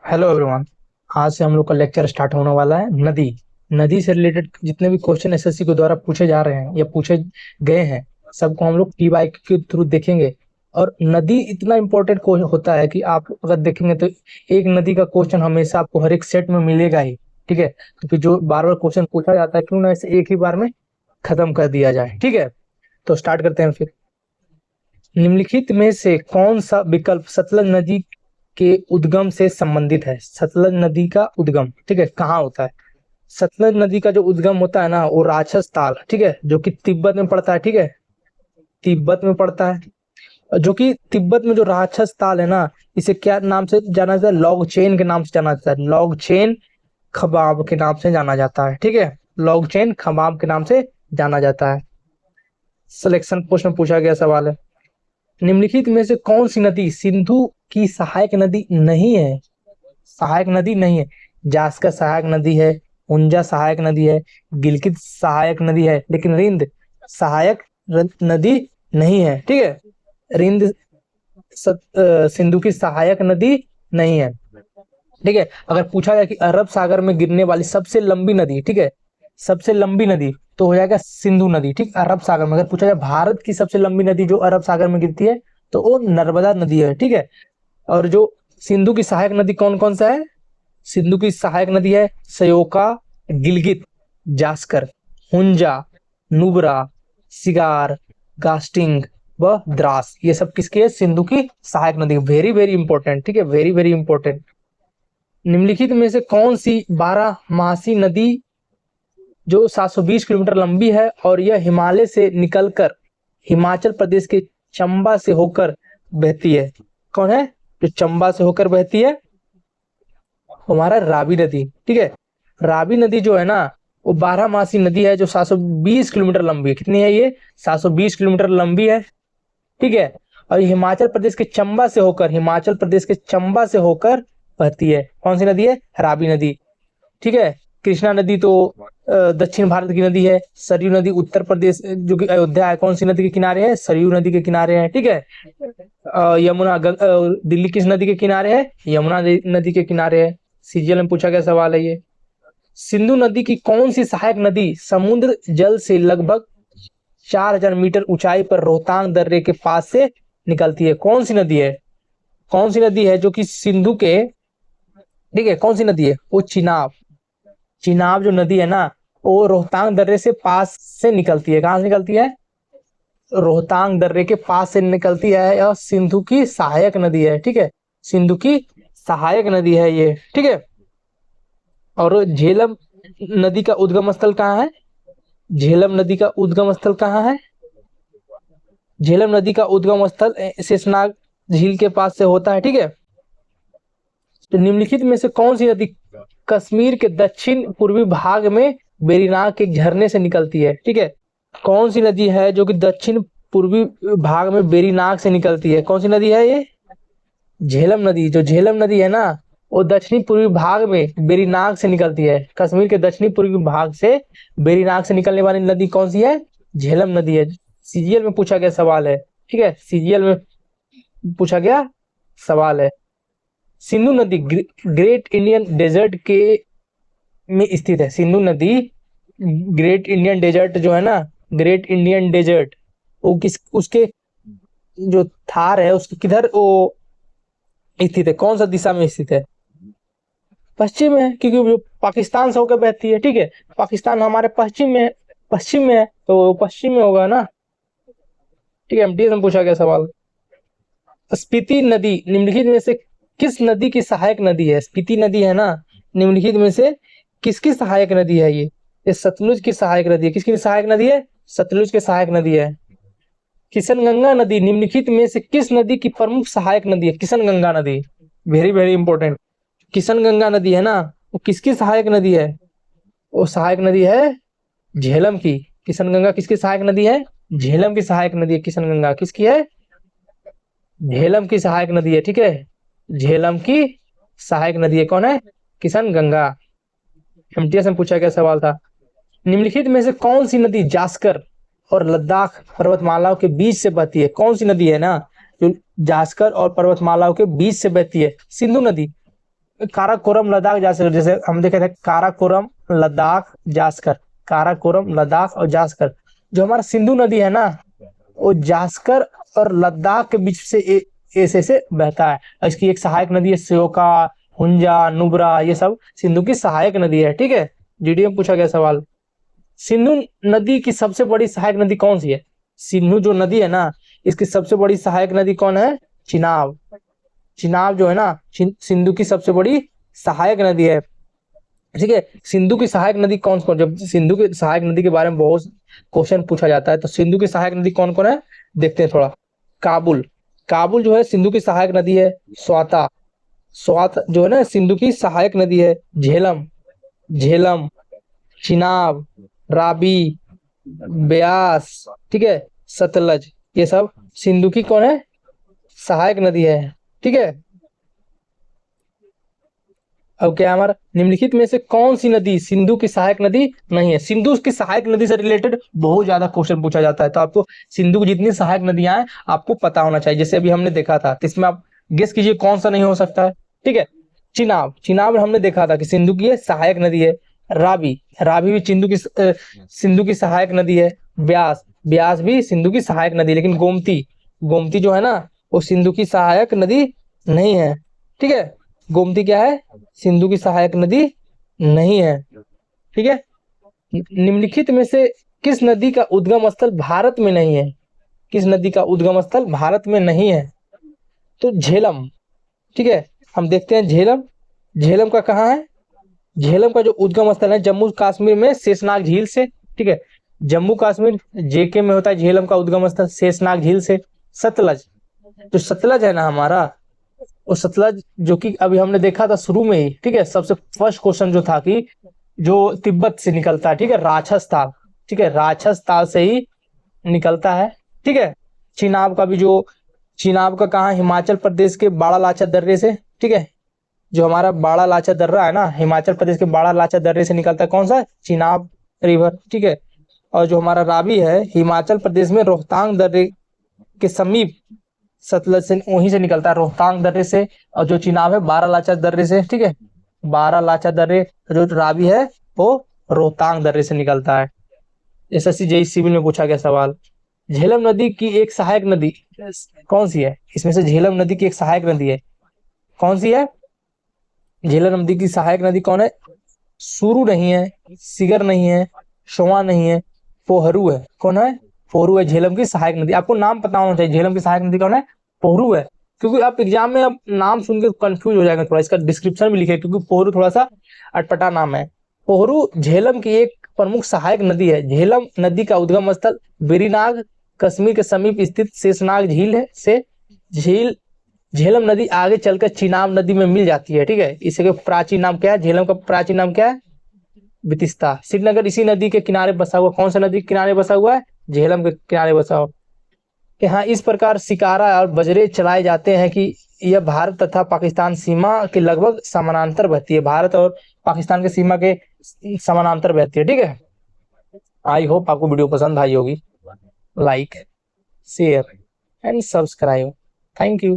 Hello everyone. आज से हम लोग का लेक्चर स्टार्ट होने वाला है नदी। नदी से रिलेटेड जितने भी क्वेश्चन एसएससी के द्वारा पूछे जा रहे हैं या पूछे गए हैं, सबको हम लोग पीवाई के थ्रू देखेंगे। और नदी इतना इम्पोर्टेंट होता है कि आप अगर देखेंगे तो एक नदी का क्वेश्चन हमेशा आपको हर एक सेट में मिलेगा ही। ठीक है, क्योंकि जो बार बार क्वेश्चन पूछा जाता है, क्यों ना इसे एक ही बार में खत्म कर दिया जाए। ठीक है, तो स्टार्ट करते हैं फिर। निम्नलिखित में से कौन सा विकल्प सतलज नदी के उद्गम से संबंधित है? सतलज नदी का उद्गम, ठीक है, कहाँ होता है? सतलज नदी का जो उद्गम होता है ना, वो राक्षस ताल, ठीक है, जो कि तिब्बत में पड़ता है। ठीक है, तिब्बत में पड़ता है। और जो कि तिब्बत में जो राक्षस ताल है ना, इसे क्या नाम से जाना जाता है? लॉन्ग चेन के नाम से जाना जाता है। लॉन्ग चेन खबाब के नाम से जाना जाता है। ठीक है, लॉन्ग चेन खबाब के नाम से जाना जाता है। सिलेक्शन पोस्ट में पूछा गया सवाल है। निम्नलिखित में से कौन सी नदी सिंधु की सहायक नदी नहीं है? सहायक नदी नहीं है। जास्कर सहायक नदी है, उंजा सहायक नदी है, गिलगित सहायक नदी है, लेकिन रिंद सहायक नदी नहीं है। ठीक है, रिंद सिंधु की सहायक नदी नहीं है। ठीक है, अगर पूछा जाए कि अरब सागर में गिरने वाली सबसे लंबी नदी, ठीक है, सबसे लंबी नदी, तो हो जाएगा सिंधु नदी। ठीक, अरब सागर में। अगर पूछा जाए भारत की सबसे लंबी नदी जो अरब सागर में गिरती है, तो वो नर्मदा नदी है। ठीक है, और जो सिंधु की सहायक नदी कौन कौन सा है? सिंधु की सहायक नदी है सयोका, गिलगित, जास्कर, हुंजा, नुब्रा, सिगार, गास्टिंग व द्रास। ये सब किसकी है? सिंधु की सहायक नदी। Very very important. ठीक है, वेरी वेरी इंपॉर्टेंट। निम्नलिखित में से कौन सी 12 मासी नदी जो 720 किलोमीटर लंबी है और यह हिमालय से निकलकर हिमाचल प्रदेश के चंबा से होकर बहती है? कौन है जो चंबा से होकर बहती है? हमारा रावी नदी। ठीक है, रावी नदी जो है ना, वो 12 मासी नदी है जो 720 किलोमीटर लंबी है। कितनी है ये? 720 किलोमीटर लंबी है। ठीक है, और हिमाचल प्रदेश के चंबा से होकर, हिमाचल प्रदेश के चंबा से होकर बहती है। कौन सी नदी है? रावी नदी। ठीक है, कृष्णा नदी तो दक्षिण भारत की नदी है। सरयू नदी उत्तर प्रदेश जो कि अयोध्या है, कौन सी नदी के किनारे है? सरयू नदी के किनारे है। ठीक है, यमुना दिल्ली किस नदी के किनारे है? यमुना नदी के किनारे है। सीजीएल में पूछा गया सवाल है ये। सिंधु नदी की कौन सी सहायक नदी समुद्र जल से लगभग 4000 मीटर ऊंचाई पर रोहतांग दर्रे के पास से निकलती है? कौन सी नदी है? कौन सी नदी है जो कि सिंधु के, ठीक है, कौन सी नदी है? वो चिनाब। चिनाब जो नदी है ना, वो रोहतांग दर्रे से पास से निकलती है। कहां से निकलती है? रोहतांग दर्रे के पास से निकलती है। यह सिंधु की सहायक नदी है। ठीक है, सिंधु की सहायक नदी है ये। ठीक है, और झेलम नदी का उद्गम स्थल कहाँ है? झेलम नदी का उद्गम स्थल कहाँ है? झेलम नदी का उद्गम स्थल शेषनाग झील के पास से होता है। ठीक है, तो निम्नलिखित में से कौन सी नदी कश्मीर के दक्षिण पूर्वी भाग में वेरीनाग के झरने से निकलती है? ठीक है, कौन सी नदी है जो कि दक्षिण पूर्वी भाग में वेरीनाग से निकलती है? कौन सी नदी है ये? झेलम नदी। जो झेलम नदी है ना, वो दक्षिणी पूर्वी भाग में वेरीनाग से निकलती है। कश्मीर के दक्षिणी पूर्वी भाग से वेरीनाग से निकलने वाली नदी कौन सी है? झेलम नदी है। सीजीएल में पूछा गया सवाल है। ठीक है, सीजीएल में पूछा गया सवाल है। सिंधु नदी ग्रेट इंडियन डेजर्ट के में स्थित है। सिंधु नदी ग्रेट इंडियन डेजर्ट जो है ना, ग्रेट इंडियन डेजर्ट, वो किस, उसके जो थार है उसके किधर वो स्थित है? कौन सा दिशा में स्थित है? पश्चिम में है, क्योंकि जो पाकिस्तान से होकर बहती है। ठीक है, पाकिस्तान हमारे पश्चिम में है, पश्चिम में है, तो पश्चिम में होगा ना। ठीक है, एमटीएस में पूछा गया सवाल। स्पीति नदी निम्नलिखित में से किस नदी की सहायक नदी है? स्पीति नदी है ना, निम्नलिखित में से किसकी सहायक नदी है ये सतलुज की सहायक नदी है। किसकी सहायक नदी है? सतलुज की सहायक नदी है। किशनगंगा नदी निम्नलिखित में से किस नदी की प्रमुख सहायक नदी है? किशनगंगा नदी, वेरी वेरी इंपॉर्टेंट। किशनगंगा नदी है ना, वो किसकी सहायक नदी है? वो सहायक नदी है झेलम की। किशनगंगा किसकी सहायक नदी है? झेलम की सहायक नदी है। किशनगंगा किसकी है? झेलम की सहायक नदी है। ठीक है, झेलम की सहायक नदी है। कौन है? किशनगंगा। एमटीएस में पूछा गया सवाल था। निम्नलिखित में से कौन सी नदी जास्कर और लद्दाख पर्वतमालाओं के बीच से बहती है? कौन सी नदी है ना जो जास्कर और पर्वतमालाओं के बीच से बहती है? सिंधु नदी। काराकोरम लद्दाख जास्कर, जैसे हम देखे थे काराकोरम लद्दाख जास्कर, काराकोरम लद्दाख और जास्कर। जो हमारा सिंधु नदी है ना, वो जास्कर और लद्दाख के बीच से ऐसे से बहता है। इसकी एक सहायक नदी है स्योका, हुंजा, नुब्रा, ये सब सिंधु की सहायक नदी है। ठीक है, जीडी में पूछा गया सवाल। सिंधु नदी की सबसे बड़ी सहायक नदी कौन सी है? सिंधु जो नदी है ना, इसकी सबसे बड़ी सहायक नदी कौन है? चिनाब। चिनाब जो है ना, सिंधु की सबसे बड़ी सहायक नदी है। ठीक है, सिंधु की सहायक नदी कौन कौन? जब सिंधु की सहायक नदी के बारे में बहुत क्वेश्चन पूछा जाता है, तो सिंधु की सहायक नदी कौन कौन है देखते हैं थोड़ा। काबुल, काबुल जो है सिंधु की सहायक नदी है। स्वाता, स्वात जो है ना सिंधु की सहायक नदी है। झेलम, झेलम, चिनाब, राबी, ब्यास, ठीक है, सतलज, ये सब सिंधु की कौन है? सहायक नदी है। ठीक है, अब क्या हमारा निम्नलिखित में से कौन सी नदी सिंधु की सहायक नदी नहीं है? सिंधु की सहायक नदी से रिलेटेड बहुत ज्यादा क्वेश्चन पूछा जाता है, तो आपको सिंधु की जितनी सहायक नदियां हैं आपको पता होना चाहिए। जैसे अभी हमने देखा था, तो इसमें आप गेस कीजिए कौन सा नहीं हो सकता है। ठीक है, चिनाब, चिनाब हमने देखा था कि सिंधु की सहायक नदी है। राबी, राबी भी सिंधु की सहायक नदी है। ब्यास, ब्यास भी सिंधु की सहायक नदी, लेकिन गोमती, गोमती जो है ना वो सिंधु की सहायक नदी नहीं है। ठीक है, गोमती क्या है? सिंधु की सहायक नदी नहीं है। ठीक है, निम्नलिखित में से किस नदी का उद्गम स्थल भारत में नहीं है? किस नदी का उद्गम स्थल भारत में नहीं है? तो झेलम। ठीक है, हम देखते हैं झेलम, झेलम का कहाँ है? झेलम का जो उद्गम स्थल है जम्मू कश्मीर में शेषनाग झील से। ठीक है, जम्मू कश्मीर जेके में होता है झेलम का उद्गम स्थल शेषनाग झील से। सतलज, जो सतलज है ना हमारा, वो सतलज जो कि अभी हमने देखा था शुरू में ही। ठीक है, सबसे फर्स्ट क्वेश्चन जो था कि जो तिब्बत से निकलता है, ठीक है, राक्षस ताल, ठीक है, राक्षस ताल से ही निकलता है। ठीक है, चिनाब का भी जो, चिनाब का कहाँ? हिमाचल प्रदेश के बाड़ा लाचा दर्रे से। ठीक है, जो हमारा बाड़ा लाचा दर्रा है ना, हिमाचल प्रदेश के बाड़ा लाचा दर्रे से निकलता है। कौन सा? चिनाब रिवर। ठीक है, और जो हमारा रावी है हिमाचल प्रदेश में रोहतांग दर्रे के समीप सतलज से, वहीं से निकलता है, रोहतांग दर्रे से। और जो चिनाब है बारालाचा दर्रे से। ठीक है, बारालाचा दर्रे, जो रावी है वो रोहतांग दर्रे से निकलता है। एसएससी जेईई सिविल में पूछा गया सवाल। झेलम नदी की एक सहायक नदी कौन सी है? इसमें से झेलम नदी की एक सहायक नदी है, कौन सी है? झेलम नदी की सहायक नदी कौन है? सुरु नहीं है, सिगर नहीं है, शोवा नहीं है, पोहरू है। कौन है? पोहरू है झेलम की सहायक नदी। आपको नाम पता होना चाहिए, झेलम की सहायक नदी कौन है? पोहरू है, क्योंकि आप एग्जाम में अब नाम सुन के कंफ्यूज हो जाएगा थोड़ा। इसका डिस्क्रिप्शन भी लिखे, क्योंकि पोहरू थोड़ा सा अटपटा नाम है। पोहरू झेलम की एक प्रमुख सहायक नदी है। झेलम नदी का उद्गम स्थल वेरीनाग कश्मीर के समीप स्थित शेषनाग झील है से झील झेलम नदी आगे चलकर चिनाब नदी में मिल जाती है। ठीक है, इसके प्राचीन नाम क्या है? झेलम का प्राचीन नाम क्या है? बितिस्ता। श्रीनगर इसी नदी के किनारे बसा हुआ। कौन सा नदी के किनारे बसा हुआ है? झेलम के किनारे बसा हुआ। यहाँ इस प्रकार शिकारा और बजरे चलाए जाते हैं कि यह भारत तथा पाकिस्तान सीमा के लगभग समानांतर बहती है। भारत और पाकिस्तान के सीमा के समानांतर बहती है। ठीक है, आई होप आपको वीडियो पसंद आई होगी। Like, share and subscribe. Thank you.